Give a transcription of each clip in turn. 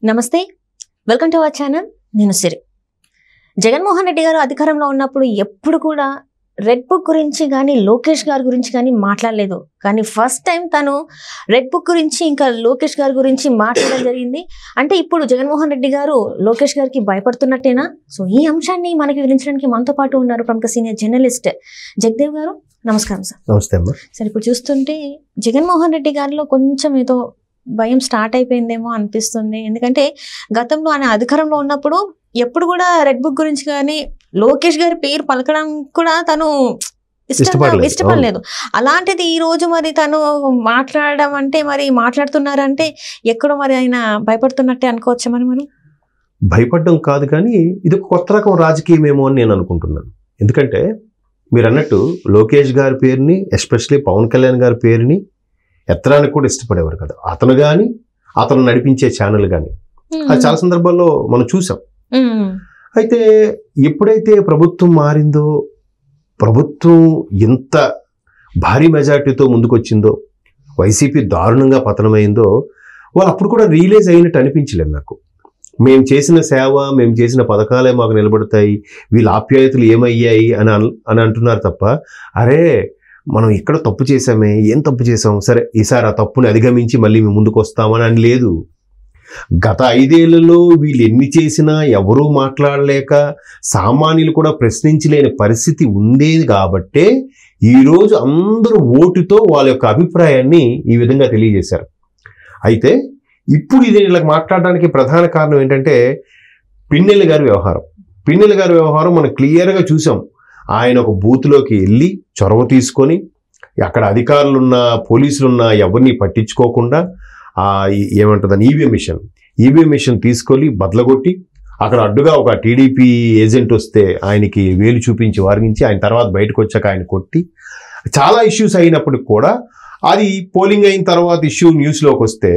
నమస్తే, welcome to our channel. నేను సిరి. జగన్మోహన్ రెడ్డి గారు అధికారంలో ఉన్నప్పుడు ఎప్పుడు కూడా రెడ్ బుక్ గురించి కానీ లోకేష్ గారి గురించి కానీ మాట్లాడలేదు. కానీ ఫస్ట్ టైం తను రెడ్ బుక్ గురించి ఇంకా లోకేష్ గారి గురించి మాట్లాడడం జరిగింది. అంటే ఇప్పుడు జగన్మోహన్ రెడ్డి గారు లోకేష్ గారికి భయపడుతున్నట్టేనా? సో ఈ అంశాన్ని మనకి వివరించడానికి మనతో పాటు ఉన్నారు ప్రముఖ సీనియర్ జర్నలిస్ట్ జగదేవ్ గారు. నమస్కారం సార్. నమస్తే అమ్మా. సార్, ఇప్పుడు చూస్తుంటే జగన్మోహన్ రెడ్డి గారిలో కొంచెం ఏదో భయం స్టార్ట్ అయిపోయిందేమో అనిపిస్తుంది. ఎందుకంటే గతంలో ఆయన అధికారంలో ఉన్నప్పుడు ఎప్పుడు కూడా రెడ్ బుక్ గురించి కానీ లోకేష్ గారి పేరు పలకడం కూడా తను ఇష్టపడలేదు. అలాంటిది ఈ రోజు మరి తను మాట్లాడడం అంటే మరి మాట్లాడుతున్నారంటే ఎక్కడో మరి ఆయన భయపడుతున్నట్టే అనుకోవచ్చా? మరి మనం భయపడడం కాదు, కానీ ఇది ఒక కొత్త రకం రాజకీయమేమో అని నేను అనుకుంటున్నాను. ఎందుకంటే మీరు అన్నట్టు లోకేష్ గారి పేరుని, ఎస్పెషలీ పవన్ కళ్యాణ్ గారి పేరుని ఎత్తడానికి కూడా ఇష్టపడేవారు కదా. అతను కానీ అతను నడిపించే ఛానల్ కానీ అది చాలా సందర్భాల్లో మనం చూసాం. అయితే ఎప్పుడైతే ప్రభుత్వం మారిందో, ప్రభుత్వం ఎంత భారీ మెజార్టీతో ముందుకొచ్చిందో, వైసీపీ దారుణంగా పతనమైందో, వాళ్ళు అప్పుడు కూడా రియలైజ్ అయినట్టు అనిపించలేదు నాకు. మేము చేసిన సేవ, మేము చేసిన పథకాలే మాకు నిలబడతాయి, వీళ్ళ ఆప్యాయతలు ఏమయ్యాయి అని అంటున్నారు తప్ప, అరే మనం ఇక్కడ తప్పు చేసామే, ఏం తప్పు చేసాం, సరే ఈసారి ఆ తప్పుని అధిగమించి మళ్ళీ మేము ముందుకు వస్తామని అని లేదు. గత 5 ఏళ్లలో వీళ్ళు ఎన్ని చేసినా ఎవరూ మాట్లాడలేక, సామాన్యులు కూడా ప్రశ్నించలేని పరిస్థితి ఉండేది కాబట్టే ఈరోజు అందరూ ఓటుతో వాళ్ళ యొక్క అభిప్రాయాన్ని ఈ విధంగా తెలియజేశారు. అయితే ఇప్పుడు ఇది ఇలా మాట్లాడడానికి ప్రధాన కారణం ఏంటంటే పిన్నెల్లి గారి వ్యవహారం. పిన్నెల్లి గారి వ్యవహారం మనం క్లియర్గా చూసాం. ఆయన ఒక బూత్లోకి వెళ్ళి చొరవ తీసుకొని అక్కడ అధికారులున్నా పోలీసులున్నా ఎవరిని పట్టించుకోకుండా ఏమంటుందని ఈవీఎం మిషన్ తీసుకొని బదలగొట్టి అక్కడ అడ్డుగా ఒక టీడీపీ ఏజెంట్ వస్తే ఆయనకి వేలు చూపించి వారించి ఆయన తర్వాత బయటకు వచ్చాక ఆయన కొట్టి చాలా ఇష్యూస్ అయినప్పటికి కూడా అది పోలింగ్ అయిన తర్వాత ఇష్యూ న్యూస్లోకి వస్తే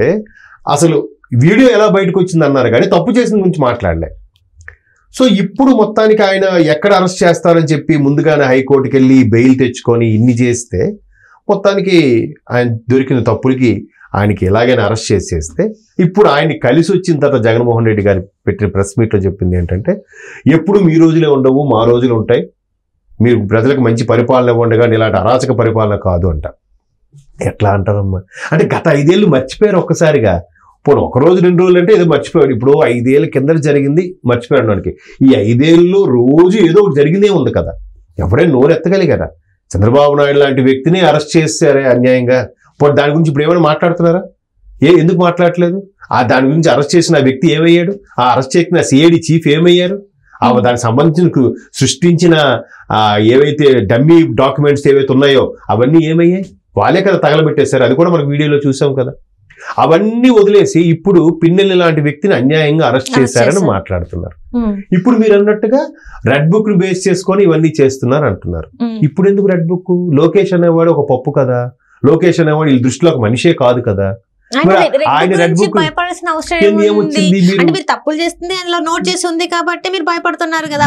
అసలు వీడియో ఎలా బయటకు వచ్చింది అన్నారు, కానీ తప్పు చేసిన గురించి మాట్లాడలే. సో ఇప్పుడు మొత్తానికి ఆయన ఎక్కడ అరెస్ట్ చేస్తారని చెప్పి ముందుగానే హైకోర్టుకి వెళ్ళి బెయిల్ తెచ్చుకొని ఇన్ని చేస్తే మొత్తానికి ఆయన దొరికిన తప్పులకి ఆయనకి ఎలాగైనా అరెస్ట్ చేస్తే ఇప్పుడు ఆయన్ని కలిసి వచ్చిన తర్వాత జగన్మోహన్ రెడ్డి గారు పెట్టిన ప్రెస్ మీట్లో చెప్పింది ఏంటంటే, ఎప్పుడు మీ రోజులే ఉండవు, మా రోజులు ఉంటాయి, మీరు ప్రజలకు మంచి పరిపాలన ఇవ్వండి కానీ ఇలాంటి అరాచక పరిపాలన కాదు అంట. ఎట్లా అంటారమ్మా? అంటే గత 5 ఏళ్ళు మర్చిపోయారు ఒక్కసారిగా. ఇప్పుడు 1 రోజు 2 రోజులు అంటే ఏదో మర్చిపోయాడు. ఇప్పుడు 5 ఏళ్ళ కింద జరిగింది మర్చిపోయాడు. మనకి ఈ 5 ఏళ్ళలో రోజు ఏదో ఒకటి జరిగిందే ఉంది కదా. ఎవరైనా నోరు ఎత్తగలిగారా? చంద్రబాబు నాయుడు లాంటి వ్యక్తిని అరెస్ట్ చేశారే అన్యాయంగా. ఇప్పుడు దాని గురించి ఇప్పుడు ఏమైనా మాట్లాడుతున్నారా? ఎందుకు మాట్లాడట్లేదు? దాని గురించి అరెస్ట్ చేసిన ఆ వ్యక్తి ఏమయ్యాడు? ఆ అరెస్ట్ చేసిన సిఐడి చీఫ్ ఏమయ్యారు? దానికి సంబంధించిన సృష్టించిన ఏవైతే డమ్మీ డాక్యుమెంట్స్ ఏవైతే ఉన్నాయో అవన్నీ ఏమయ్యాయి? వాళ్ళే కదా తగలబెట్టేశారు. అది కూడా మనకు వీడియోలో చూసాం కదా. అవన్నీ వదిలేసి ఇప్పుడు పిన్నెల్లి లాంటి వ్యక్తిని అన్యాయంగా అరెస్ట్ చేశారని మాట్లాడుతున్నారు. ఇప్పుడు మీరు అన్నట్టుగా రెడ్ బుక్ ను బేస్ చేసుకొని ఇవన్నీ చేస్తున్నారు అంటున్నారు. ఇప్పుడు ఎందుకు రెడ్ బుక్? లోకేష్ అనేవాడు ఒక పప్పు కదా. లోకేష్ అనేవాడు వీళ్ళ దృష్టిలో ఒక మనిషే కాదు కదా. ఆయన రెడ్ బుక్ భయపడాల్సిన అవసరం ఏముంది? అంటే మీరు తప్పులు చేస్తుంది అందులో నోట్ చేసి ఉంది కాబట్టి మీరు భయపడుతున్నారు కదా.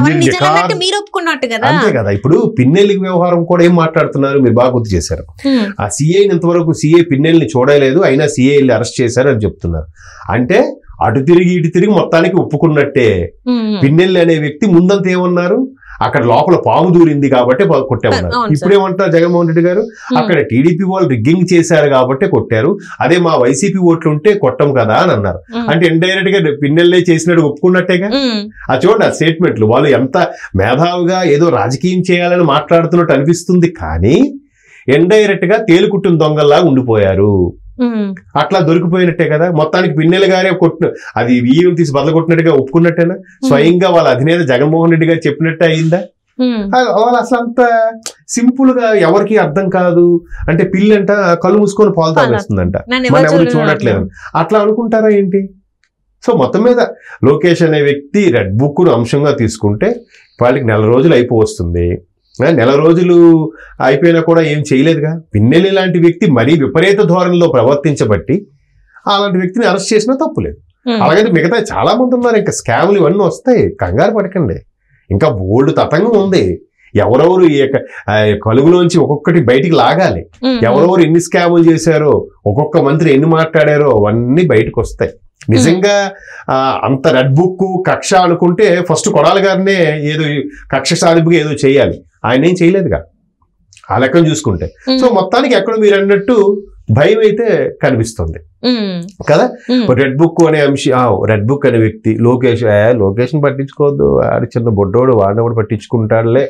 మీరు ఒప్పుకున్నట్టు కదా. అంతే కదా. ఇప్పుడు పిన్నెల్లి వ్యవహారం కూడా ఏం మాట్లాడుతున్నారు మీరు బాగా గుర్తు చేశారు. ఆ సిఐని ఇంతవరకు సిఐ పిన్నెల్ని చూడలేదు, అయినా సిఐ అరెస్ట్ చేశారు అని చెప్తున్నారు. అంటే అటు తిరిగి ఇటు తిరిగి మొత్తానికి ఒప్పుకున్నట్టే. పిన్నెల్లి అనే వ్యక్తి ముందంతా ఏమన్నారు, అక్కడ లోపల పాము దూరింది కాబట్టి కొట్టామన్నారు. ఇప్పుడు ఏమంటారు జగన్మోహన్ రెడ్డి గారు, అక్కడ టీడీపీ వాళ్ళు రిగ్గింగ్ చేశారు కాబట్టి కొట్టారు, అదే మా వైసీపీ ఓట్లు ఉంటే కొట్టం కదా అని అన్నారు. అంటే ఇండైరెక్ట్ గా పిన్నెల్లే చేసినట్టు ఒప్పుకున్నట్టేగా. అది చూడండి ఆ స్టేట్మెంట్లు. వాళ్ళు ఎంత మేధావిగా ఏదో రాజకీయం చేయాలని మాట్లాడుతున్నట్టు అనిపిస్తుంది, కానీ ఇండైరెక్ట్ గా తేలుకుట్టిన దొంగల్లాగా ఉండిపోయారు. అట్లా దొరికిపోయినట్టే కదా. మొత్తానికి పిన్నెల్లి గారే అది ఈవీఎం తీసి బదలగొట్టినట్టుగా ఒప్పుకున్నట్టేనా? స్వయంగా వాళ్ళ అధినేత జగన్మోహన్ రెడ్డి గారు చెప్పినట్టే అయిందా? వాళ్ళు అసలు అంత సింపుల్ గా ఎవరికి అర్థం కాదు. అంటే పిల్లంట కళ్ళు మూసుకొని పాలు తాగేస్తుందంట, మనం ఎవరు చూడట్లేదు, అట్లా అనుకుంటారా ఏంటి? సో మొత్తం మీద లోకేష్ అనే వ్యక్తి రెడ్ బుక్ ను అంశంగా తీసుకుంటే వాళ్ళకి 4 రోజులు అయిపోవస్తుంది. 4 రోజులు అయిపోయినా కూడా ఏం చేయలేదుగా. పిన్నెల్లి లాంటి వ్యక్తి మరీ విపరీత ధోరణిలో ప్రవర్తించబట్టి అలాంటి వ్యక్తిని అరెస్ట్ చేసినా తప్పులేదు. అలాగైతే మిగతా చాలా మంది ఉన్నారు. ఇంకా స్కాములు ఇవన్నీ వస్తాయి, కంగారు పడకండి. ఇంకా బోల్డ్ తతంగం ఉంది. ఎవరెవరు కలుగులోంచి ఒక్కొక్కటి బయటికి లాగాలి. ఎవరెవరు ఎన్ని స్కాములు చేశారో, ఒక్కొక్క మంత్రి ఎన్ని మాట్లాడారో అవన్నీ బయటకు వస్తాయి. నిజంగా అంత రెడ్ బుక్ కక్ష అనుకుంటే ఫస్ట్ కొడాలి గారినే ఏదో కక్ష సాధింపుగా ఏదో చేయాలి, ఆయన ఏం చేయలేదుగా ఆ లెక్కను చూసుకుంటే. సో మొత్తానికి ఎక్కడ మీరు అన్నట్టు భయం అయితే కనిపిస్తుంది కదా. రెడ్ బుక్ అనే రెడ్ బుక్ అనే వ్యక్తి లోకేష్ని పట్టించుకోవద్దు, ఆడు చిన్న బొడ్డోడు, వాడిని కూడా పట్టించుకుంటాడులే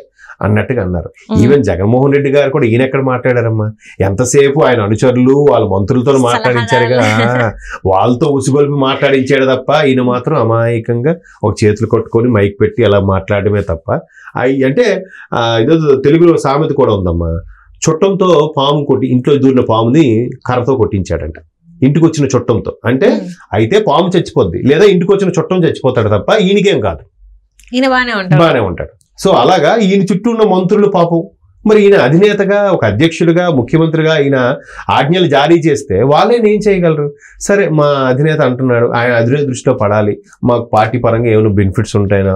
అన్నట్టుగా అన్నారు. ఈవెన్ జగన్మోహన్ రెడ్డి గారు కూడా ఈయన ఎక్కడ మాట్లాడారమ్మా, ఎంతసేపు ఆయన అనుచరులు వాళ్ళ మంత్రులతో మాట్లాడించారుగా, వాళ్ళతో ఉసిగొలిపి మాట్లాడించాడు తప్ప ఈయన మాత్రం అమాయకంగా ఒక చేతులు కొట్టుకొని మైక్ పెట్టి అలా మాట్లాడమే తప్ప. అంటే ఇదో తెలుగులో సామెత కూడా ఉందమ్మా, చుట్టంతో పాము కొట్టి ఇంట్లో దూరిన పాముని కర్రతో కొట్టించాడంట ఇంటికి వచ్చిన చుట్టంతో. అంటే అయితే పాము చచ్చిపోద్ది, లేదా ఇంటికి వచ్చిన చుట్టం చచ్చిపోతాడు తప్ప ఈయనకేం కాదు, ఈయన బానే ఉంటాడు. సో అలాగా ఈయన చుట్టూ ఉన్న మంత్రులు పాపం, మరి ఈయన అధినేతగా ఒక అధ్యక్షుడిగా ముఖ్యమంత్రిగా ఈయన ఆజ్ఞలు జారీ చేస్తే వాళ్ళేం చేయగలరు? సరే మా అధినేత అంటున్నాడు, ఆయన అధినేత దృష్టిలో పడాలి, మాకు పార్టీ పరంగా ఏమైనా బెనిఫిట్స్ ఉంటాయనా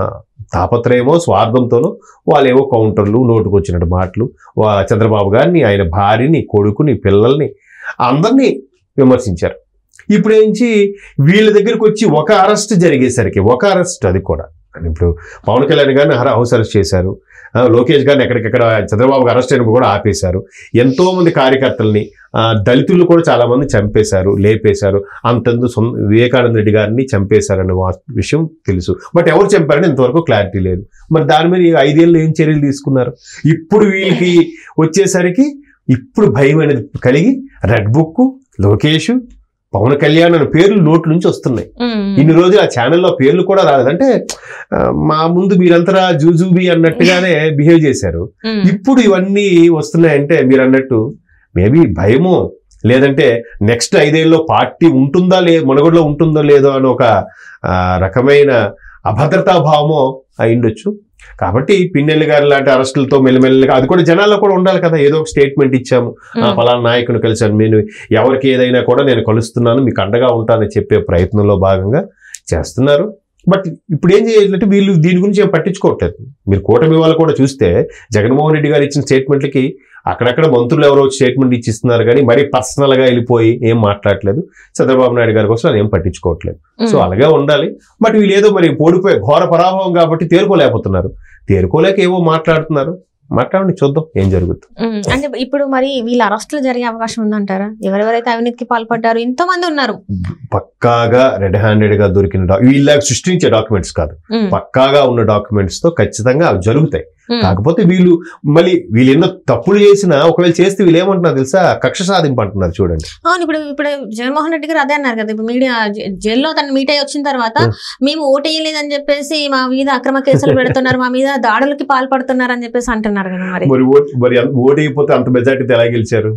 తాపత్రయమో స్వార్థంతోనో వాళ్ళేవో కౌంటర్లు, నోటుకు వచ్చినట్టు మాటలు, చంద్రబాబు గారిని, ఆయన భార్యని, కొడుకుని, పిల్లల్ని అందరినీ విమర్శించారు. ఇప్పుడేంచి వీళ్ళ దగ్గరకు వచ్చి ఒక అరెస్ట్ జరిగేసరికి, ఒక అరెస్ట్ అది కూడా ఇప్పుడు పవన్ కళ్యాణ్ గారిని హౌస్ అరెస్ట్ చేశారు, లోకేష్ గారిని ఎక్కడికెక్కడ చంద్రబాబు గారు అరెస్ట్ అయినప్పుడు కూడా ఆపేశారు, ఎంతో మంది కార్యకర్తల్ని దళితులు కూడా చాలా మంది చంపేశారు, లేపేశారు, అంతందు వివేకానంద రెడ్డి గారిని చంపేశారన్న విషయం తెలుసు. బట్ ఎవరు చంపారని ఇంతవరకు క్లారిటీ లేదు. మరి దాని మీద 5 ఏళ్ళు ఏం చర్యలు తీసుకున్నారు? ఇప్పుడు వీళ్ళకి వచ్చేసరికి ఇప్పుడు భయం అనేది కలిగి రెడ్ బుక్, లోకేష్, పవన్ కళ్యాణ్ అనే పేర్లు నోట్ల నుంచి వస్తున్నాయి. ఇన్ని రోజులు ఆ ఛానల్లో పేర్లు కూడా రాలేదు. అంటే మా ముందు మీరంతా జూజూబీ అన్నట్టుగానే బిహేవ్ చేశారు, ఇప్పుడు ఇవన్నీ వస్తున్నాయంటే మీరు అన్నట్టు మేబీ భయమో, లేదంటే నెక్స్ట్ 5 ఏళ్ళలో పార్టీ ఉంటుందా మనుగడలో ఉంటుందో లేదో అని ఒక రకమైన అభద్రతా భావమో అయిండొచ్చు. కాబట్టి పిన్నెల్లి గారు లాంటి అరెస్టులతో మెల్లమెల్లగా అది కూడా జనాల్లో కూడా ఉండాలి కదా, ఏదో ఒక స్టేట్మెంట్ ఇచ్చాము, ఫలానా నాయకుని కలిసాను, నేను ఎవరికి ఏదైనా కూడా నేను కలుస్తున్నాను, మీకు అండగా ఉంటానని చెప్పే ప్రయత్నంలో భాగంగా చేస్తున్నారు. బట్ ఇప్పుడు ఏం చేయాలంటే వీళ్ళు దీని గురించి ఏం పట్టించుకోవట్లేదు. మీరు కూటమి వాళ్ళు కూడా చూస్తే జగన్మోహన్ రెడ్డి గారు ఇచ్చిన స్టేట్మెంట్లకి అక్కడక్కడ మంత్రులు ఎవరో స్టేట్మెంట్ ఇచ్చిస్తున్నారు కానీ మరీ పర్సనల్గా వెళ్ళిపోయి ఏం మాట్లాడలేదు. చంద్రబాబు నాయుడు గారి కోసం అది ఏం పట్టించుకోవట్లేదు. సో అలాగే ఉండాలి. బట్ వీళ్ళు ఏదో మరి ఓడిపోయి ఘోర పరాభవం కాబట్టి తేరుకోలేకపోతున్నారు, తేరుకోలేక ఏవో మాట్లాడుతున్నారు. మాట్లాడండి, చూద్దాం ఏం జరుగుతుంది. అంటే ఇప్పుడు మరి వీళ్ళ అరెస్టులు జరిగే అవకాశం ఉందంటారా? ఎవరెవరైతే అవినీతికి పాల్పడ్డారు ఎంతో మంది ఉన్నారు. పక్కాగా రెడ్ హ్యాండెడ్ గా దొరికిన వీళ్ళ సృష్టించే డాక్యుమెంట్స్ కాదు, పక్కాగా ఉన్న డాక్యుమెంట్స్ తో ఖచ్చితంగా అవి జరుగుతాయి. కాకపోతే వీళ్ళు ఎన్నో తప్పులు చేసినా ఒకవేళ చేస్తే వీళ్ళు ఏమంటున్నారు తెలుసా, కక్ష సాధింపు అంటున్నారు. చూడండి, అవును, ఇప్పుడు జగన్మోహన్ రెడ్డి గారు అదే అన్నారు కదా, ఇప్పుడు మీడియా జైల్లో తను మీట్ అయ్యి వచ్చిన తర్వాత మేము ఓటేయలేదని చెప్పేసి మా మీద అక్రమ కేసులు పెడుతున్నారు, మా మీద దాడులకి పాల్పడుతున్నారు అని చెప్పేసి అంటున్నారు కదా. మరి ఓటైపోతే అంత మెజార్టీతో ఎలా గెలిచారు?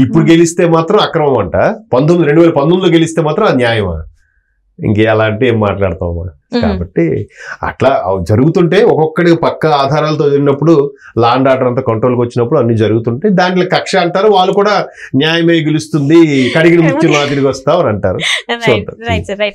ఇప్పుడు గెలిస్తే మాత్రం అక్రమం అంట, 2019లో గెలిస్తే మాత్రం అది న్యాయమా? ఇంకే అలాంటి ఏం మాట్లాడతామా? కాబట్టి అట్లా జరుగుతుంటే ఒక్కొక్కడి పక్క ఆధారాలతో జరిగినప్పుడు లా అండ్ ఆర్డర్ అంతా కంట్రోల్కి వచ్చినప్పుడు అన్ని జరుగుతుంటే దాంట్లో కక్ష అంటారు, వాళ్ళు కూడా న్యాయమే గెలుస్తుంది, కడిగిన ముత్యం తిరిగి వస్తావు అని అంటారు.